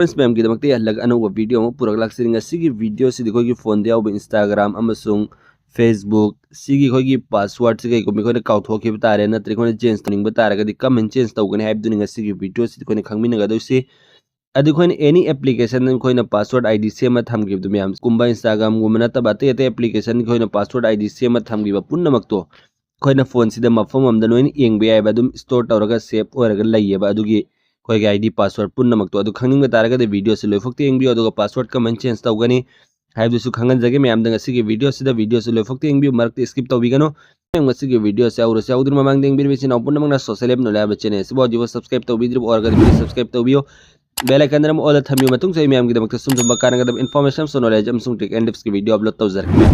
Friends ma'am की दमकते हल्लग अनौबा video अमा पुरक लाक्सिरिंग असिगी वीडियो सिदि खोगी फोन दे यावबा इंस्टाग्राम अमसुंग फेसबुक सिगी खोगी पासवर्ड सिगे को मिखोने काउथोखिब तारे नत्रि खोने चेंज तनिंग तारगदि कमेंट चेंज तौगने हाइबदुनिंग असिगी वीडियो सिदि खोने खंगमिनगदोसि अदि खोने एनी एप्लीकेशन खोने पासवर्ड आईडी सेम थमगिबदु मैम कुंबा इंस्टाग्राम गुमना तब अते एप्लीकेशन खोने पासवर्ड आईडी सेम थमगिबा पुन्नमक्तो खोने फोन सिदा मफम अमदा नोइन येंगबे याइबा दुम स्टोर तौरगा सेव ओरगा लैयेबा अदुगी कोई आईडी पासवर्ड पुन्नमक तो अदु खंगनिंग तारगदि वीडियो से लोइफोक्ति येंगबियो अदुगा पासवर्ड कमेंट चेंज तौगनी हाइबदुसु खंगनजगे मैमदंग असिगी वीडियो से लोइफोक्ति येंगबियो मरक्ति स्किप तौबिगनो ngasiगी वीडियो से औरसे औद्र ममांग देंग बिरबिसि नाउ पुन्नमंगना सोशल एप नोला बचने सिबो जिवो सब्सक्राइब तौबिद्रिब औरगदि वीडियो सब्सक्राइब तौबियो बेल आइकन दरम ऑल थमियो मतुंग सै मैम गिदमक सुम सुम बकानगदब इन्फॉर्मेशन सो नॉलेज अमसुंग टेक एंड टिप्स की वीडियो अपलोड तौजरके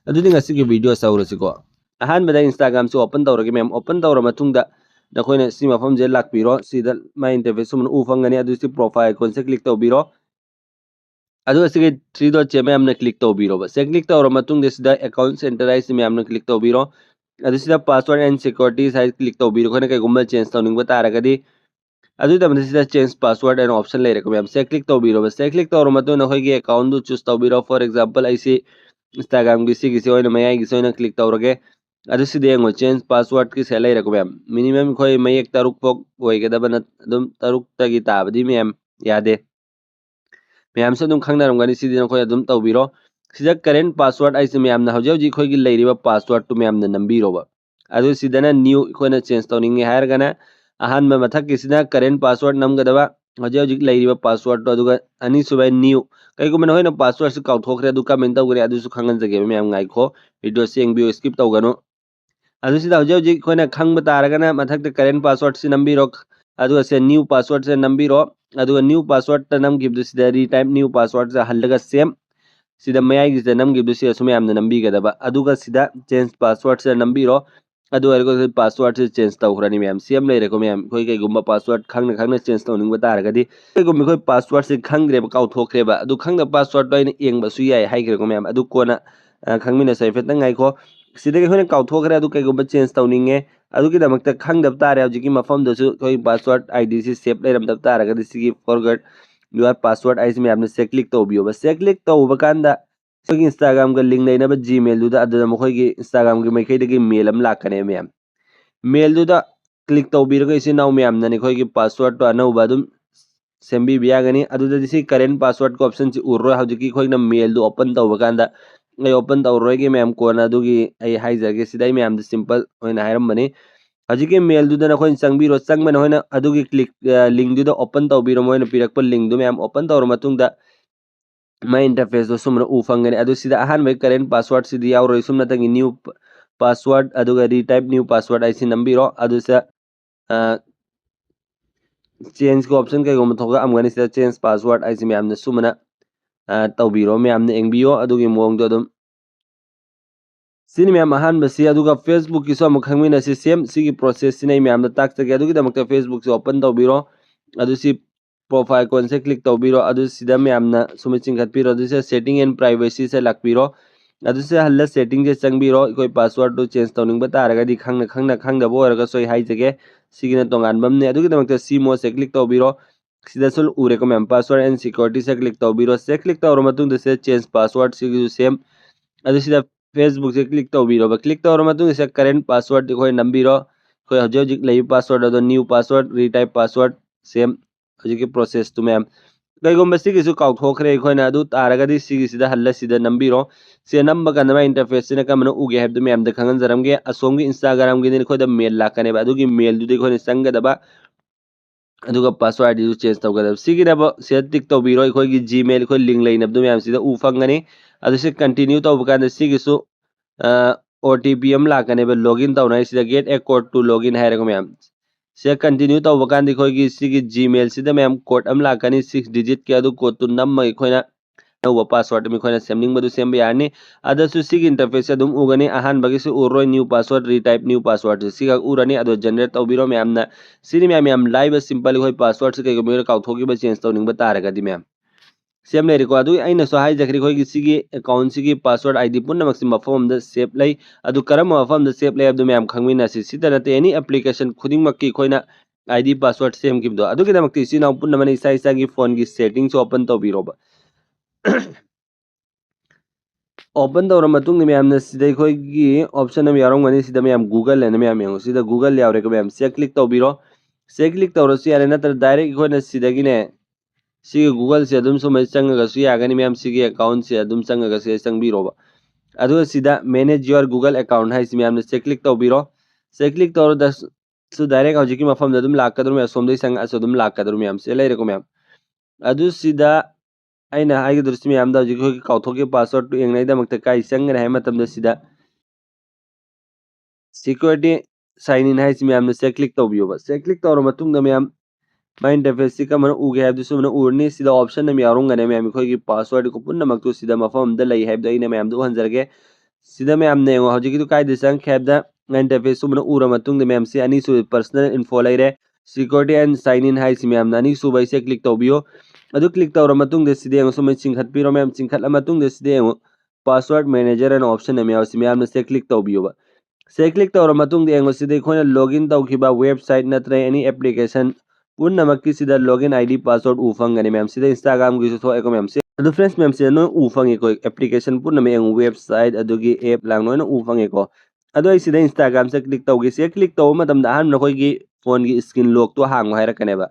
अदुदि ngasiगी वीडियो से औरसिको अहान बदा इंस्टाग्राम से ओपन तौरगे मैम ओपन तौर मतुंगदा नखोइना सी मफम जे लाकपिरो सीदा माय इंटरफेस सुमन उफंगनी अदुसि प्रोफाइल आइकन से क्लिक तौबिरो अदु असिगे 3 डॉट चे मैम क्लिक तौबिरो बस क्लिक तौर मतुंग देसिदा अकाउंट सेंटराइज मैम क्लिक तौबिरो अदुसिदा पासवर्ड एंड सिक्योरिटी साइज क्लिक तौबिरो खोने कैगुम्बा चेंज तौनिंग तारगदी अदु तमदसिदा चेंज पासवर्ड एंड ऑप्शन लेरेको मैम से क्लिक तौबिरो बस क्लिक तौर मतुंग नखोइगे अकाउंट दु choose तौबिरो for example icy Instagram की सिगी से मयाई की क्लिक तौरगे अदुसिदेंगो चेंज पासवर्ड की सेल लेरेको मैम मिनिमम खोई मयेक तरुक पोक ओइगदबन अदुम तरुक तगी ताबदी मैम यादे मैम से खंगनरमगनी सिदिन खोई अदुम तौबिरो सिदा करेंट पासवर्ड आइसे मैम ना हौजे हौजी खोई लेरिबा पासवर्ड टू मैम ना नंबीरोबा अदु सिदना न्यू खोना change तौनिंगे हायरगना Ahaan मथक किसिना current password नमगदबा हौजे हौजी लेरिबा password तो अदुगा अनि सुबाय न्यू कईगुमन होइना पासवर्ड से काउथोखरे अदु कमेंट तौगरे अदुसु खंगनजगे मैम गाइखो वीडियो से एंगबियो स्किप तौगनो अदुसिदा हौजे हौजी खोइना खंगब तारगना मथक करेंट पासवर्ड से नंबीरो अदुगा से न्यू पासवर्ड से नंबीरो अदुगा न्यू पासवर्ड त नमगिबदुसिदा रीटाइप न्यू पासवर्ड से हल्लगा सेम सिदा मयाई गिसे नमगिबदुसि असु मैम नंबीगदबा अदुगा सिदा चेंज पासवर्ड से नंबीरो अदुगरगो पासवर्ड से चेंज तौखरानी मैम सेम लेरेको मैम कोई कईगुम्बा पासवर्ड खंगना खंगना चेंज तौनिंग तारगदी कईगुम्बा कोई पासवर्ड से खंग्रेबा काउथोखरेबा अदु खंगदा पासवर्ड तो आइना येंगबसु याय हाइग्रेको मैम अदु कोना खंगमिना सैफेतंग गाइखो सिदगे होने काउथोखरे अदु कईगुम्बा चेंज तौनिंगे अदुगी दमकता खंगदब तारे हौजिकी मफमदसु कोई पासवर्ड आईडी से सेव लेरमदब तारगदी सिगी फॉरगॉट योर पासवर्ड आइस मैम से क्लिक तौबियो बस से क्लिक तौबकांदा सोगी इंस्टाग्राम का लिंक लेना जीमेल दुदा अदुदा मखोइगी इंस्टाग्राम की मैखैदगी मेल अम लाकने मैम मेल दुदा क्लिक तौबिरगा इसे नाउ मैम नने खोइगी पासवर्ड तो अनौबा दुम सेम्बी बियागनी अदुदा दिसी करेंट पासवर्ड को ऑप्शन से उर्रो हौजिकी खोइना मेल दु ओपन तौबकांदा आई ओपन तौरोगे मैम कोना दुगी आई हाइजगे सिदाई मैम द सिंपल होइना हायरमबनी हजिके मेल दुदा नखोइन संगबिरो संगमन होइना अदुगी क्लिक लिंक दुदा ओपन तौबिरो मोइना पिरकप लिंक दु मैम ओपन तौर मतुंगदा माय इंटरफेस दो सुमन उफंगने अदु सिदा अहान वे करेंट पासवर्ड सिदी यावरो सुमना तंगी न्यू पासवर्ड अदुगा रीटाइप न्यू पासवर्ड आइसी नंबीरो अदु से चेंज को ऑप्शन कई गोम थोगा अमगनी सिदा चेंज पासवर्ड आइसी मैम ने सुमना तौबिरो मैम ने एंगबियो अदुगी मोंग दो दम सिनी मैम अहान बसी अदुगा फेसबुक की सो खंगमिना सि सेम सिगी प्रोसेस सिनै मैम द ताक तगे अदुगी दमक फेसबुक से ओपन तौबिरो अदु सि प्रोफाइल कोन से क्लिक तौबिरो अदु सिदा मैम ना सुमि चिंगखतपिरो अदु से सेटिंग एंड प्राइवेसी से लकपिरो अदु से हल्ला सेटिंग से चंगबिरो कोई पासवर्ड तो चेंज तौनिंग बतारगदी खंगदा बोरगा सोई हाइजगे सिगिना तोंगानबमने अदुगी दमक सी मो से क्लिक तौबिरो सिदा सुल उरेको मैम पासवर्ड एंड सिक्योरिटी से क्लिक तौबिरो से क्लिक तौर मतुंग से चेंज पासवर्ड सिगी सेम अदु सिदा फेसबुक से क्लिक तौबिरो क्लिक तौर मतुंग से करेंट पासवर्ड कोई नंबीरो कोई हजे हजे लई पासवर्ड अदो new password retype password same हजिके प्रोसेस तु मैम कईगुम्बा सिगिसु काउथोखरे खोइना अदु तारगदी सिगिसिदा हल्ला सिदा नंबीरो से नंबर का नमा इंटरफेस से कमन उगे हैब दु मैम द खंगन जरमगे असोंगी इंस्टाग्राम गी खोदा मेल लाकने अदुगी मेल दुदि खोने संगदबा अदुगा पासवर्ड आईडी चेंज तौगदब सिगिदब से टिक तौबिरो खोगी जीमेल खोई लिंक लेनब दु मैम सिदा उफंगनी अदु से कंटिन्यू तौबकान सिगिसु ओटीपी अम लाकने लॉगिन तौना सिदा get a code to login हायरगो मैम से कंटिन्यू तौबकान दिखोगी सिगी जीमेल सिदा मैम कोड अम लाकनी 6 डिजिट के अदु कोड तु नम्म खोइना नौवा पासवर्ड में खोइना सेमनिंग बदु सेम यानी अदसु सिगी इंटरफेस से दुम उगनी अहान बगी से उरोय new password retype new password सिगा उरनी अदु जनरेट तौबिरो मैम ना सिनी मैम लाइव सिंपल खोइ पासवर्ड से कई मेरे काउथोगी ब चेंज तौनिंग बतारगदी मैम सेम लेरेको अदु अइना सो हाइजखरि खोगी सिगी अकाउंट सिगी पासवर्ड आईडी पुनमक्सि मफम द सेव लै अदु करम मफम द सेव लै अदु मैम खंगमिना सिदा नते एनी एप्लीकेशन खुदिंगमक्की खोइना आईडी पासवर्ड सेम किबदो अदु किदमक्ति सिना पुनमने इसा इसा की फोन की सेटिंग्स ओपन तौबिरोबा ओपन तौर मतुंग मैम सिदा खोगी ऑप्शन अम यारंगनी सिदा मैम गूगल लेना मैम यंगो सिदा गूगल यावरे को मैम से क्लिक तौबिरो से क्लिक तौरसु यारे नतर डायरेक्ट खोइना सिदागिने सी गूगल से अदुम सुमै चंगगसु यागनी मैम सिगी अकाउंट से अदुम चंगगसे चंगबिरोबा अदुगा सिदा मैनेज योर गूगल अकाउंट है मैम से क्लिक तौबिरो से क्लिक तौर दस सु डायरेक्ट हौजिकी मफम ददुम लाकदरु मैम सोमदै संग असु अदुम लाकदरु मैम से लेरेको मैम अदु सिदा अइना हाइगदरसु मैम दा हौजिकी काउथोके पासवर्ड टू एंगनाइदमक्ता काई चंगना है मतम सिदा सिक्योरिटी साइन इन है मैम से क्लिक तौबियोबा से क्लिक तौर मतुंग मैम माइ इंटरफेस से कमन उगे है सुमन उरनी सिदा ऑप्शन नम यारुंगने मैम खोगी पासवर्ड को पुन्न मक्तु सिदा मफम द लई है द मैम दु हंजरगे सिदा मैम ने हौजिकी तो कायदे संग खेब द इंटरफेस सुमन उर मतुंग मैम से अनी सु पर्सनल इन्फो लेरे सिक्योरिटी एंड साइन इन है मैम अनी सु से क्लिक तौबियो अदु क्लिक तौर मतुंग दे सिदे सुमन चिंखतपिरो मैम चिंखत मतुंग दे सिदे पासवर्ड मैनेजर एंड ऑप्शन नम याव मैम से क्लिक तौबियो से क्लिक तौर मतुंग दे सिदे खोना लॉगिन तौखिबा वेबसाइट नत्र एनी एप्लीकेशन पुनमक्की सिदा लॉगिन आईडी पासवर्ड उफंगने मैम सिदा इंस्टाग्राम की थोएको मैम से अदु फ्रेंड्स मैम से नो उफंगे को एप्लीकेशन पुनम एंग वेबसाइट अदुगी ऐप लांग नो उफंगे को अदु आई सिदा इंस्टाग्राम से क्लिक तौगे से क्लिक तौ मतम दा हम नखोगी फोन की स्क्रीन लॉक तो हांगो हायरकनेबा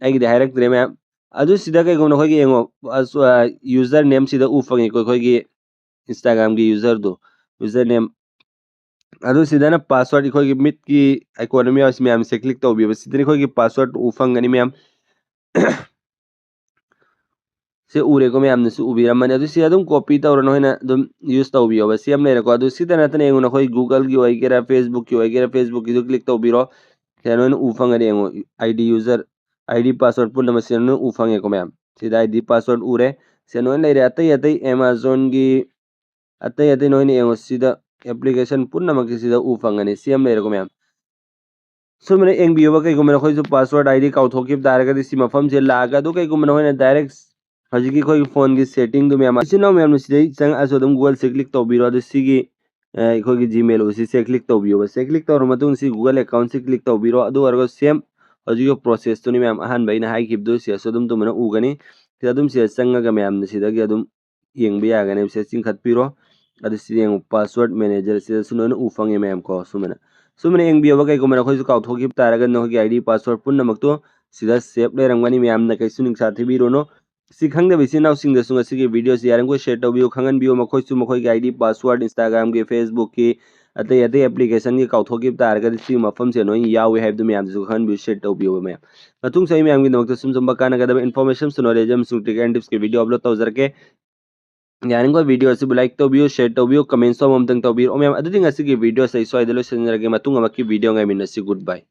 आई गी हायरक्त्रे मैम अदु सिदा कई गम नखोगी एंगो यूजर नेम सिदा उफंगे को खोगी इंस्टाग्राम की यूजर दो यूजर नेम अदु सिदा पासवर्ड खोगी मिट की इकोनॉमी ऑफ मैम से क्लिक तौबी सिदा खोगी पासवर्ड उफंगनी मैम से उरेको मैम ने उबीरमने अदु से अदुम कॉपी तौर नोइना अदुम यूज तौबियो सेम लेरेको अदु सिदा नतने एंगो नखोई गूगल की ओइगेरा फेसबुक की ओइगेरा फेसबुक की क्लिक तौबिरो सेनोन उफंगने एंगो आईडी यूजर आईडी पासवर्ड पुनम सेनोन उफंगेको मैम सिदा आईडी पासवर्ड उरे सेनोन लेरे अतई अतई अमेज़न की अतई अतई नोइने एंगो सिदा एप्लीकेशन पुनम की सिदा उफंगने सेम लेरेको मैम सुमने एंगबियोबा कईगुमना खोई पासवर्ड आईडी काउथोकिब तारगदि सि मफम से लागा दो कईगुमना होइना डायरेक्ट हजिकी खोई फोन की सेटिंग दु मैम सिनो मैम सिदई चंग असो दम गूगल से क्लिक तौबिरो अदु सिगी खोई जीमेल उसी से क्लिक तौबियो से क्लिक तौर मतुंग सि गूगल अकाउंट से क्लिक तौबिरो अदु अर्गो सेम हजिको प्रोसेस तुनि मैम अहन बैना हाई किबदु से असो दम तुमना उगनी सिदा दम से चंगगा मैम सिदगी अदुम येंगबि यागने से चिंखतपिरो अदु सिदेंग पासवर्ड मैनेजर से सुनो उफंगे मैम को सुमना सुमने एंगबियोबा कईगुमना खोई काउथोकिब तारगद नोगी आईडी पासवर्ड पुनमक्तो सिदा सेव लेरंगनी मैम न कैसु निंगसा थिबिरोनो सी खंगदबि सिनाव सिंगदसु ngasi वीडियो से यारंगो शेयर तौबियो खंगनबियो मखोइसु मखोई आईडी पासवर्ड इंस्टाग्राम के फेसबुक की अतई अतई एप्लीकेशन की काउथोकिब तारगद सी मफम से नोई यावे हैब मैम सु खंगनबियो शेयर तौबियो मैम मतुंग सही मैम की नमक सुम सुम बकाना गदब इन्फॉर्मेशन सुनोलेज हम सुटिक एंड टिप्स के वीडियो अपलोड तौजरके यारंगो वीडियो से लाइक तौबियो शेयर तौबियो कमेंट्स तो ममतंग तौबियो मैम अदुदि ngasi की वीडियो से सोइदलो सनरगे मतुंग अमकी वीडियो ngai मिनसी गुड बाय।